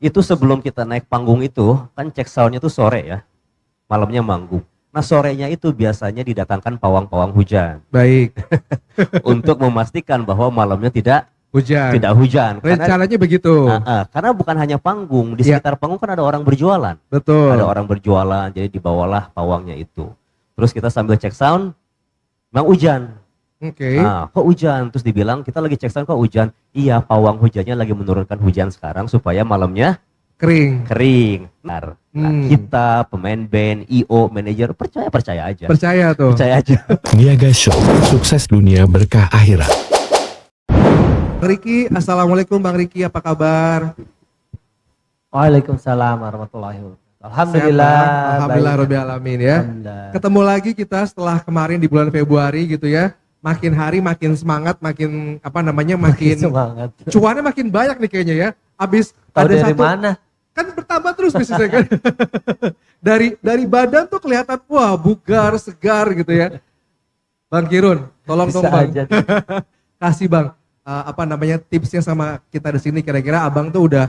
Itu sebelum kita naik panggung itu, kan cek soundnya tuh sore ya, malamnya manggung. Nah sorenya itu biasanya didatangkan pawang-pawang hujan Baik. untuk memastikan bahwa malamnya Hujan. tidak hujan. Rencananya begitu. Karena bukan hanya panggung, di Ya, sekitar panggung kan ada orang berjualan. Ada betul. orang berjualan, jadi dibawalah pawangnya itu. Terus kita sambil cek sound, memang hujan. Oke. Nah, kok hujan? Terus dibilang kita lagi cek sound kok hujan? Iya, pawang hujannya lagi menurunkan hujan sekarang supaya malamnya Kering. kering. Nah, kita pemain band, IO, manajer percaya aja. Percaya tuh. Percaya aja. Niaga Show, sukses dunia berkah akhirat. Bang Riki, assalamualaikum Bang Riki, apa kabar? Waalaikumsalam warahmatullahi wabarakatuh. Alhamdulillah. Sehat, Bang? Alhamdulillah baik. Rabbil Alamin ya. Alhamdulillah. Ketemu lagi kita setelah kemarin di bulan Februari gitu ya. Makin hari makin semangat, makin apa namanya, makin Semangat. cuannya makin banyak nih kayaknya ya. Abis Tahu ada dari satu, mana? kan bertambah terus bisnisnya kan. dari badan tuh kelihatan wah bugar, segar gitu ya. Bang Kirun, tolong Bisa dong Bang. aja. Kasih Bang, apa namanya tipsnya sama kita di sini. Kira-kira Abang tuh udah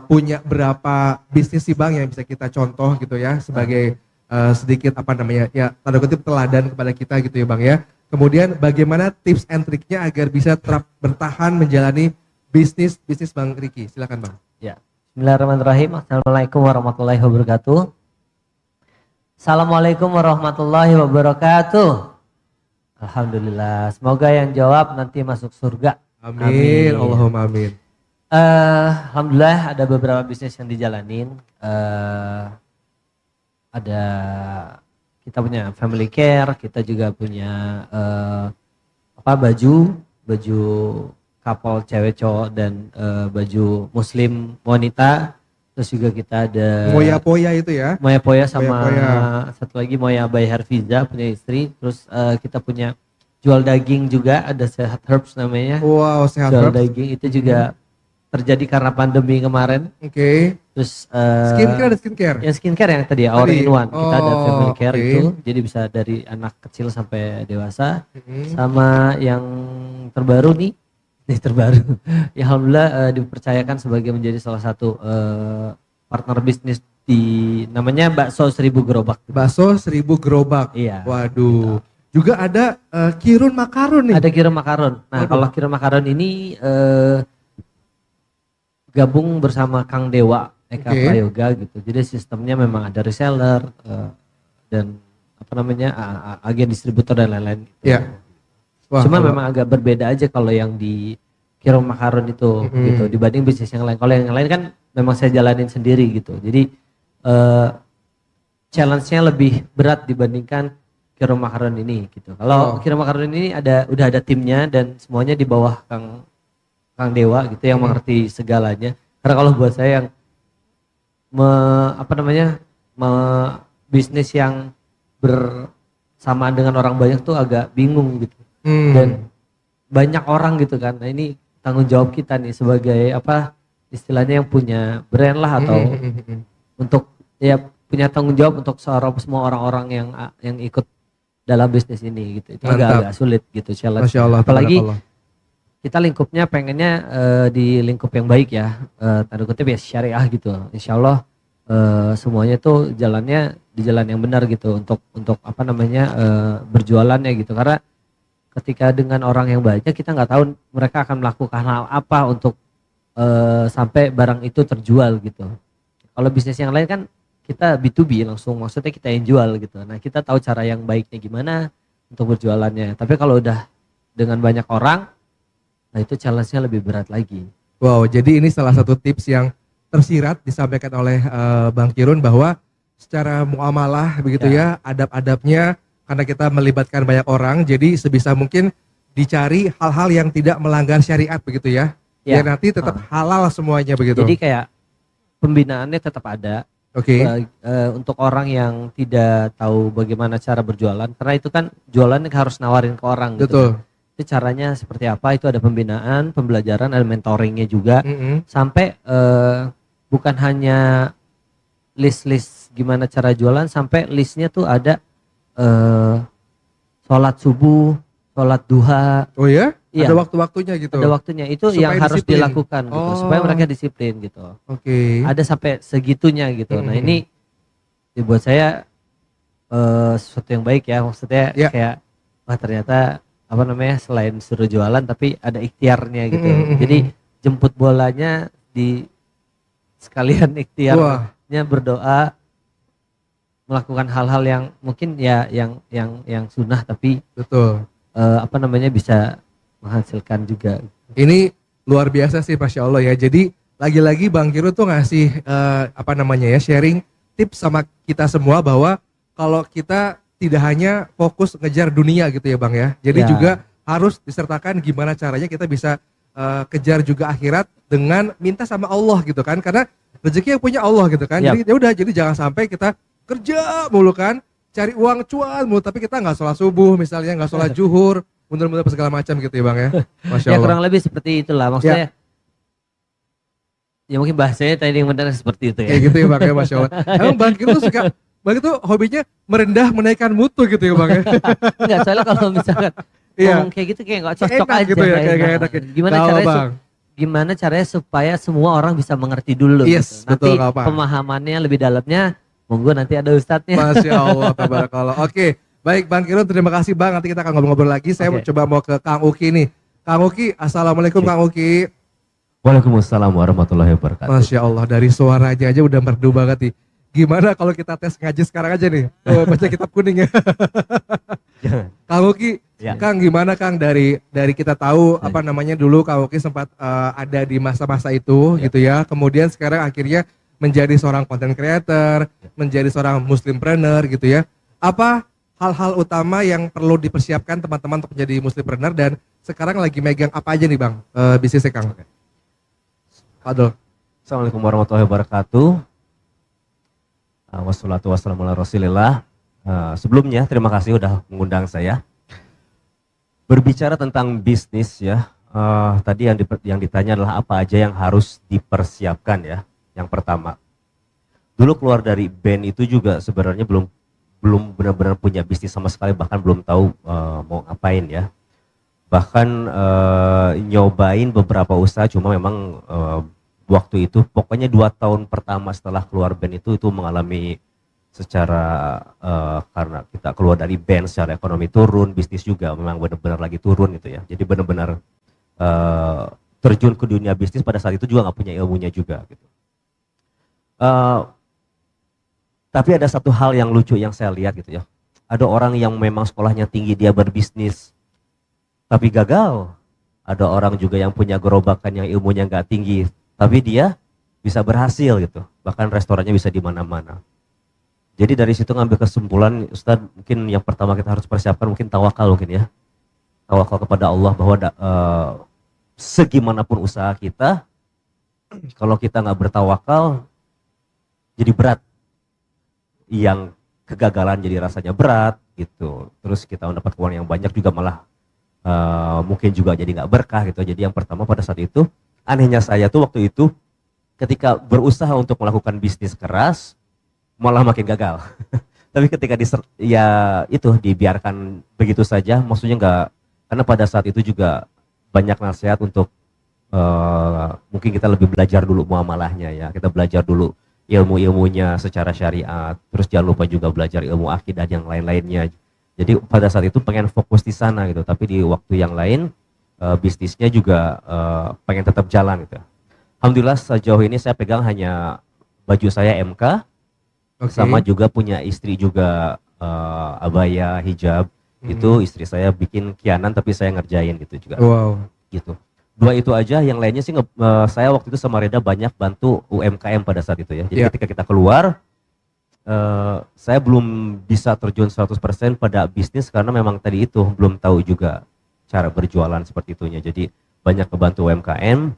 punya berapa bisnis sih Bang yang bisa kita contoh gitu ya sebagai sedikit apa namanya ya tanda kutip teladan kepada kita gitu ya Bang ya. Kemudian bagaimana tips and triknya agar bisa bertahan menjalani bisnis Bang Riki. Silakan Bang. Ya. Bismillahirrahmanirrahim. Assalamualaikum warahmatullahi wabarakatuh. Assalamualaikum warahmatullahi wabarakatuh. Alhamdulillah. Semoga yang jawab nanti masuk surga. Amin. Allahumma amin. Alhamdulillah ada beberapa bisnis yang dijalanin. Ada kita punya family care, kita juga punya baju couple cewek cowok dan baju muslim wanita. Terus juga kita ada Moya Poya itu ya. Moya Poya sama Moya. satu lagi Moya by Herfiza punya istri. Terus kita punya jual daging juga, ada Sehat Herbs namanya. Wow, sehat Jual Herbs. daging itu juga terjadi karena pandemi kemarin. Oke. Terus Skincare ada skincare. yang skincare yang tadi Our in One. Kita ada Oh, family care oke. itu. Jadi bisa dari anak kecil sampai dewasa. Mhm. Sama yang terbaru nih terbaru. Ya alhamdulillah dipercayakan sebagai menjadi salah satu partner bisnis di namanya Bakso 1000 Gerobak. Bakso 1000 gerobak. Iya. Waduh. Juga ada Kirun Makarun nih. Ada Kiro Makaron. Nah, Waduh. kalau Kiro Makaron ini gabung bersama Kang Dewa Eka Oke. Prayoga gitu. Jadi sistemnya memang ada reseller dan apa namanya agen distributor dan lain-lain gitu. Iya. Wah, Cuma kalau- memang agak berbeda aja kalau yang di Kiro Makaron itu gitu dibanding bisnis yang lain. Kalau yang lain kan memang saya jalanin sendiri gitu. Jadi challenge-nya lebih berat dibandingkan Kiro Makaron ini gitu. Kalau Kiro Makaron ini udah ada timnya dan semuanya di bawah Kang Dewa gitu yang mengerti segalanya. Karena kalau buat saya yang bisnis yang bersamaan dengan orang banyak tuh agak bingung gitu. Dan banyak orang gitu kan. Nah ini tanggung jawab kita nih sebagai istilahnya yang punya brand lah atau untuk ya punya tanggung jawab untuk semua orang-orang yang ikut dalam bisnis ini gitu. Itu Mantap. agak sulit gitu challenge. Masya Allah. Apalagi tabarakallah. kita lingkupnya pengennya di lingkup yang baik ya, tanda kutip ya syariah gitu. Insya Allah semuanya tuh jalannya di jalan yang benar gitu untuk berjualannya gitu. Karena ketika dengan orang yang banyak kita nggak tahu mereka akan melakukan hal apa untuk sampai barang itu terjual gitu. Kalau bisnis yang lain kan kita B2B langsung, maksudnya kita yang jual gitu. Nah kita tahu cara yang baiknya gimana untuk berjualannya. Tapi kalau udah dengan banyak orang, nah itu challenge-nya lebih berat lagi. Wow, jadi ini salah satu tips yang tersirat disampaikan oleh Bang Kirun bahwa secara muamalah begitu ya, adab-adabnya karena kita melibatkan banyak orang, jadi sebisa mungkin dicari hal-hal yang tidak melanggar syariat begitu ya. Ya. Biar nanti tetap halal semuanya begitu. Jadi kayak pembinaannya tetap ada. Oke. Untuk orang yang tidak tahu bagaimana cara berjualan, karena itu kan jualannya harus nawarin ke orang gitu. Betul. Itu caranya seperti apa, itu ada pembinaan, pembelajaran, ada mentoringnya juga. Sampai bukan hanya list-list gimana cara jualan, sampai listnya tuh ada sholat subuh, sholat duha, Oh ya? Iya. Ada waktu-waktunya gitu. Ada waktunya itu Supaya yang harus disiplin. dilakukan gitu Oh. supaya mereka disiplin gitu. Oke. Ada sampai segitunya gitu. Nah Hmm. ini buat saya sesuatu yang baik ya, maksudnya Ya. kayak wah ternyata apa namanya selain suruh jualan tapi ada ikhtiarnya gitu. Hmm. Jadi jemput bolanya di sekalian Wah. ikhtiarnya berdoa melakukan hal-hal yang mungkin ya yang sunnah tapi Betul. apa namanya bisa menghasilkan juga. Ini luar biasa sih Masya Allah ya. Jadi lagi-lagi Bang Kiro tuh ngasih apa namanya ya, sharing tips sama kita semua bahwa kalau kita tidak hanya fokus ngejar dunia gitu ya Bang ya. Jadi Ya. juga harus disertakan gimana caranya kita bisa kejar juga akhirat dengan minta sama Allah gitu kan. Karena rezeki yang punya Allah gitu kan. Yap. Jadi ya udah, jadi jangan sampai kita kerja mulu kan, cari uang cuan mulu tapi kita nggak sholat subuh misalnya, nggak sholat zuhur, mundur-mundur segala macam gitu ya Bang ya. Masya Ya Allah. kurang lebih seperti itulah maksudnya. Ya mungkin bahasanya tadi yang benar seperti itu ya. Kayak gitu ya Bang ya, Masya Allah. Emang Bang Kiro tuh suka, Bang itu hobinya merendah menaikkan mutu gitu ya Bang ya. Enggak, soalnya kalau misalkan Iya. ngomong kayak gitu kayak nggak cocok Enak aja. gitu ya, nggak kayak enak. enak. Gimana Tahu, caranya Bang. gimana caranya supaya semua orang bisa mengerti dulu Yes, gitu. Nanti betul, nggak apa. pemahamannya lebih dalamnya monggo nanti ada ustadznya. Masya Allah, tabarakallah. Oke, baik Bang Kiro, terima kasih Bang. Nanti kita akan ngobrol-ngobrol lagi. Saya Oke. coba mau ke Kang Uki nih. Kang Uki, Assalamualaikum Kang Uki. Waalaikumsalam warahmatullahi wabarakatuh. Masya Allah, dari suaranya aja udah merdu banget nih. Gimana kalau kita tes ngaji sekarang aja nih? Baca kitab kuning ya. Jangan. Kang Uki, Ya. Kang gimana Kang dari kita tahu apa namanya dulu Kang Uki sempat ada di masa-masa itu Ya. gitu ya. Kemudian sekarang akhirnya menjadi seorang content creator, menjadi seorang muslimpreneur gitu ya. Apa hal-hal utama yang perlu dipersiapkan teman-teman untuk menjadi muslimpreneur dan sekarang lagi megang apa aja nih Bang bisnisnya Kang? Fadol. Assalamualaikum warahmatullahi wabarakatuh. Wassalatu wassalamu ala rasulillah. Sebelumnya terima kasih udah mengundang saya. Berbicara tentang bisnis ya, tadi yang ditanya adalah apa aja yang harus dipersiapkan ya. Yang pertama, dulu keluar dari band itu juga sebenarnya belum benar-benar punya bisnis sama sekali, bahkan belum tahu mau ngapain ya. Bahkan nyobain beberapa usaha, cuma memang waktu itu pokoknya 2 tahun pertama setelah keluar band itu mengalami secara karena kita keluar dari band secara ekonomi turun, bisnis juga memang benar-benar lagi turun gitu ya. Jadi benar-benar terjun ke dunia bisnis pada saat itu juga nggak punya ilmunya juga gitu. Tapi ada satu hal yang lucu yang saya lihat gitu ya. Ada orang yang memang sekolahnya tinggi, dia berbisnis tapi gagal. Ada orang juga yang punya gerobakan yang ilmunya nggak tinggi, tapi dia bisa berhasil gitu. Bahkan restorannya bisa di mana-mana. Jadi dari situ ngambil kesimpulan, Ustadz, mungkin yang pertama kita harus persiapkan mungkin tawakal mungkin ya. Tawakal kepada Allah bahwa segimanapun usaha kita, kalau kita nggak bertawakal, jadi berat. Yang kegagalan jadi rasanya berat gitu. Terus kita mendapat uang yang banyak juga malah mungkin juga jadi nggak berkah gitu. Jadi yang pertama pada saat itu, anehnya saya tuh waktu itu ketika berusaha untuk melakukan bisnis keras, malah makin gagal. Tapi ketika dibiarkan begitu saja, maksudnya nggak, karena pada saat itu juga banyak nasihat untuk mungkin kita lebih belajar dulu muamalahnya ya, kita belajar dulu ilmu-ilmunya secara syariat, terus jangan lupa juga belajar ilmu akidah yang lain-lainnya. Jadi pada saat itu pengen fokus di sana gitu, tapi di waktu yang lain bisnisnya juga pengen tetap jalan gitu. Alhamdulillah sejauh ini saya pegang hanya baju saya MK, Oke. sama juga punya istri juga abaya, hijab. Itu istri saya bikin kianan tapi saya ngerjain gitu juga. Wow. Gitu. 2 itu aja, yang lainnya sih saya waktu itu sama Reda banyak bantu UMKM pada saat itu ya. Jadi Iya. ketika kita keluar, saya belum bisa terjun 100% pada bisnis karena memang tadi itu belum tahu juga cara berjualan seperti itunya. Jadi banyak kebantu UMKM.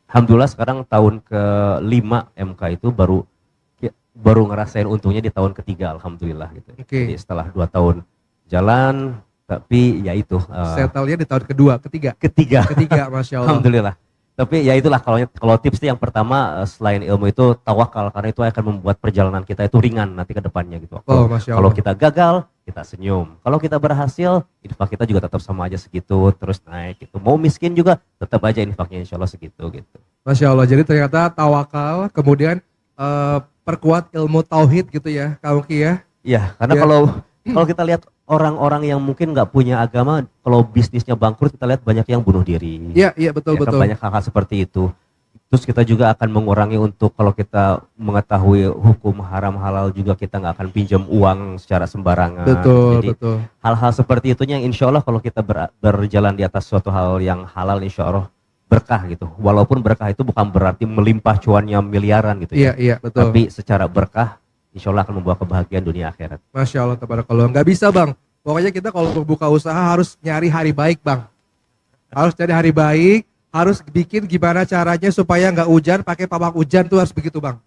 Alhamdulillah sekarang tahun ke-5 MK itu baru ngerasain untungnya di tahun ketiga, alhamdulillah gitu. Oke. Jadi setelah 2 tahun jalan, tapi ya itu Settle-nya di tahun kedua, ketiga. ketiga. Masya Allah. Alhamdulillah. Tapi ya itulah kalau tips yang pertama selain ilmu itu tawakal, karena itu akan membuat perjalanan kita itu ringan nanti ke depannya gitu. Oh, Masya Kalau Allah. kita gagal, kita senyum. Kalau kita berhasil, infak kita juga tetap sama aja segitu, terus naik gitu. Mau miskin juga tetap aja infaknya insya Allah segitu gitu. Masya Allah. Jadi ternyata tawakal, kemudian perkuat ilmu tauhid gitu ya, Kak Uki ya. Iya, karena Ya. kalau kita lihat orang-orang yang mungkin nggak punya agama, kalau bisnisnya bangkrut kita lihat banyak yang bunuh diri. Iya, iya betul Ya kan, betul. banyak hal-hal seperti itu. Terus kita juga akan mengurangi untuk kalau kita mengetahui hukum haram halal juga kita nggak akan pinjam uang secara sembarangan. Betul, Jadi betul. hal-hal seperti itunya yang insya Allah kalau kita berjalan di atas suatu hal yang halal insya Allah berkah gitu. Walaupun berkah itu bukan berarti melimpah cuannya miliaran gitu Iya, ya. iya betul. Tapi secara berkah insya Allah akan membawa kebahagiaan dunia akhirat. Masya Allah, tabarakallah. Nggak bisa bang. Pokoknya kita kalau mau buka usaha harus nyari hari baik bang. Harus cari hari baik, harus bikin gimana caranya supaya nggak hujan, pakai pawang hujan tuh harus begitu bang.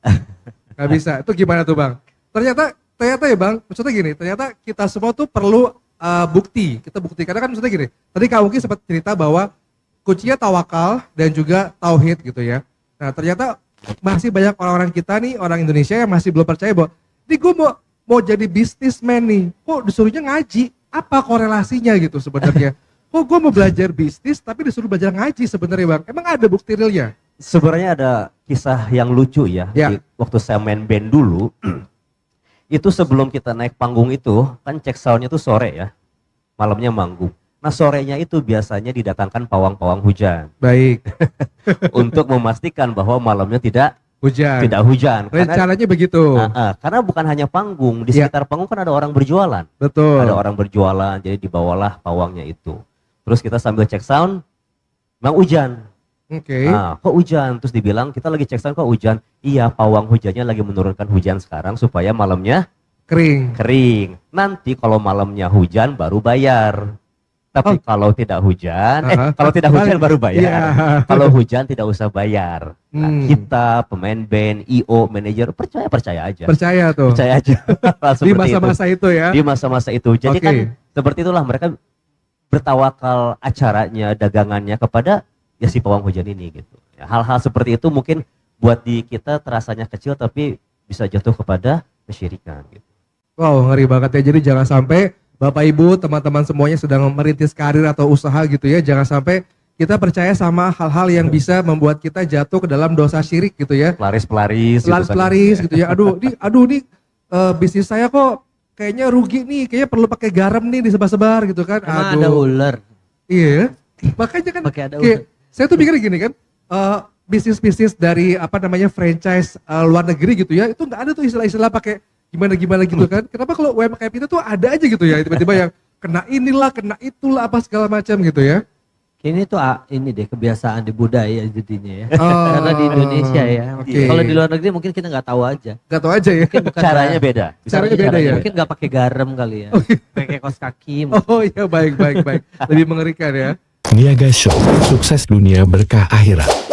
Nggak bisa. Itu gimana tuh bang? Ternyata ya bang, maksudnya gini, ternyata kita semua tuh perlu bukti. Kita bukti, karena kan maksudnya gini, tadi Kak Uki sempat cerita bahwa kuncinya tawakal dan juga tauhid gitu ya. Nah ternyata masih banyak orang-orang kita nih, orang Indonesia yang masih belum percaya bahwa ini gue mau jadi bisnismen nih, kok disuruhnya ngaji, apa korelasinya gitu sebenarnya? Kok gue mau belajar bisnis tapi disuruh belajar ngaji sebenarnya bang? Emang ada bukti realnya? Sebenarnya ada kisah yang lucu ya. Ya. Waktu saya main band dulu, itu sebelum kita naik panggung itu, kan cek soundnya tuh sore ya, malamnya manggung. Nah sorenya itu biasanya didatangkan pawang-pawang hujan Baik, untuk memastikan bahwa malamnya tidak hujan. hujan. Rencananya begitu. Karena bukan hanya panggung, di Ya. sekitar panggung kan ada orang berjualan. Betul. Ada orang berjualan, jadi dibawalah pawangnya itu. Terus kita sambil cek sound, memang hujan. Oke. Nah, kok hujan? Terus dibilang kita lagi cek sound kok hujan? Iya, pawang hujannya lagi menurunkan hujan sekarang supaya malamnya Kering. kering. Nanti kalau malamnya hujan baru bayar. Tapi kalau tidak hujan, kalau tidak hujan baru bayar. Iya. Kalau hujan tidak usah bayar. Nah, kita pemain band, IO, manajer percaya aja. Percaya tuh. Percaya aja. Hal Di seperti masa-masa itu ya. di masa-masa itu. Jadi Oke. kan seperti itulah mereka bertawakal acaranya, dagangannya kepada ya si pawang hujan ini gitu. Ya, hal-hal seperti itu mungkin buat di kita terasanya kecil tapi bisa jatuh kepada kesyirikan gitu. Wow, ngeri banget ya. Jadi jangan sampai Bapak Ibu, teman-teman semuanya sedang merintis karir atau usaha gitu ya, jangan sampai kita percaya sama hal-hal yang bisa membuat kita jatuh ke dalam dosa syirik gitu ya. Pelaris-pelaris gitu kan. Pelaris gitu ya. Aduh nih bisnis saya kok kayaknya rugi nih, kayaknya perlu pakai garam nih disebar-sebar gitu kan. Emang ada ular. Iya. Makanya kan Pakai ada kayak, saya tuh pikir gini kan, bisnis-bisnis dari apa namanya franchise luar negeri gitu ya, itu nggak ada tuh istilah-istilah pakai gimana gitu kan. Kenapa kalau UMKM kita tuh ada aja gitu ya, tiba-tiba yang kena inilah, kena itulah apa segala macam gitu ya. Ini tuh ini deh kebiasaan di budaya jadinya ya. Oh, Karena di Indonesia ya. oke. Kalau di luar negeri mungkin kita nggak tahu aja. Gak tau aja ya. Mungkin bukan Caranya beda. Bisa Caranya jadi beda ya? Mungkin nggak pakai garam kali ya. Pakai kaos kaki. Oh iya baik. Lebih mengerikan ya. Niaga Show, sukses dunia berkah akhirat.